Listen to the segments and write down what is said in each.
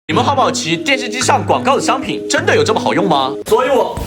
你们好不好奇电视机上广告的商品真的有这么好用吗？所以我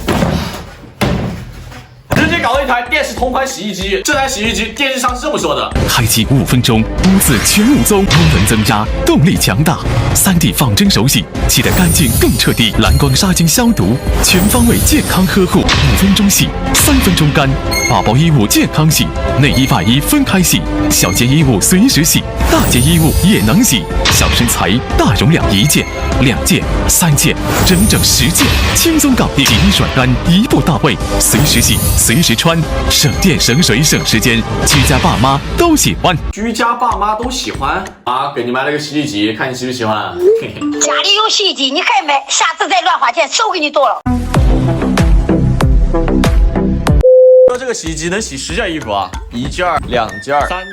直接搞了一台电视同款洗衣机。这台洗衣机电视上是这么说的：开机5分钟，污渍全无踪，功能增加，动力强大，3D 仿真手洗，洗得干净更彻底，蓝光杀菌消毒，全方位健康呵护。5分钟洗，3分钟干，大包衣物健康洗，内衣外衣分开洗，小件衣物随时洗，大件衣物也能洗，小身材大容量1件、2件、3件，整整10件，轻松搞定，洗衣甩干一步到位，随时洗，随时穿，省电省水省时间，居家爸妈都喜欢。居家爸妈都喜欢啊！给你买了个洗衣机，看你喜不喜欢。家里有洗衣机，你还买？下次再乱花钱，手给你剁了。说这个洗衣机能洗10件衣服啊，1件、2件、3。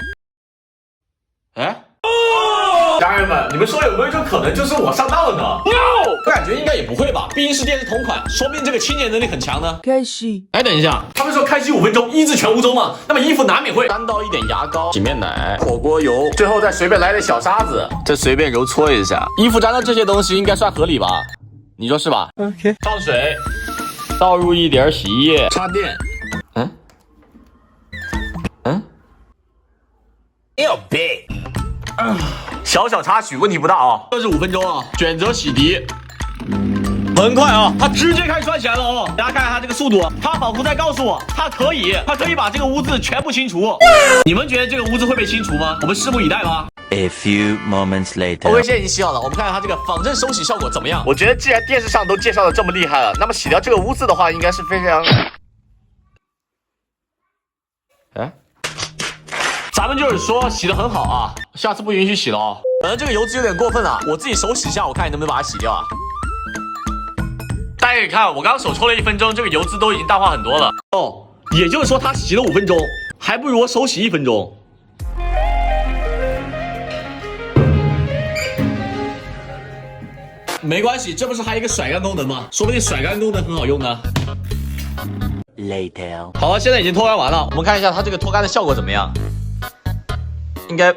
哎。家人们，你们说有没有一种可能就是我上当了呢 ？No， 我感觉应该也不会吧，毕竟是电视同款，说不定这个清洁能力很强呢。开始。哎，等一下，他们说开机5分钟，衣渍全无踪嘛，那么衣服难免会沾到一点牙膏、洗面奶、火锅油，最后再随便来点小沙子，再随便揉搓一下，衣服沾到这些东西应该算合理吧？你说是吧 OK。放水，倒入一点洗衣液，插电。有病。小小插曲，问题不大啊。这是5分钟啊，选择洗涤，很快啊，它直接开始转起来了哦。大家看看它这个速度，它仿佛在告诉我，它可以把这个污渍全部清除。你们觉得这个污渍会被清除吗？我们拭目以待吧。A few moments later. OK， 现在已经洗好了，我们看看它这个仿真手洗效果怎么样。我觉得既然电视上都介绍的这么厉害了，那么洗掉这个污渍的话，应该是非常……哎。咱们就是说洗得很好啊，下次不允许洗了哦。可能这个油脂有点过分了，我自己手洗一下，我看你能不能把它洗掉啊。大家可以看，我刚手抽了1分钟，这个油脂都已经淡化很多了。哦，也就是说它洗了5分钟，还不如我手洗1分钟。没关系，这不是还有一个甩干功能吗？说不定甩干功能很好用呢。Later. 好了，现在已经脱干完了，我们看一下它这个脱干的效果怎么样。应该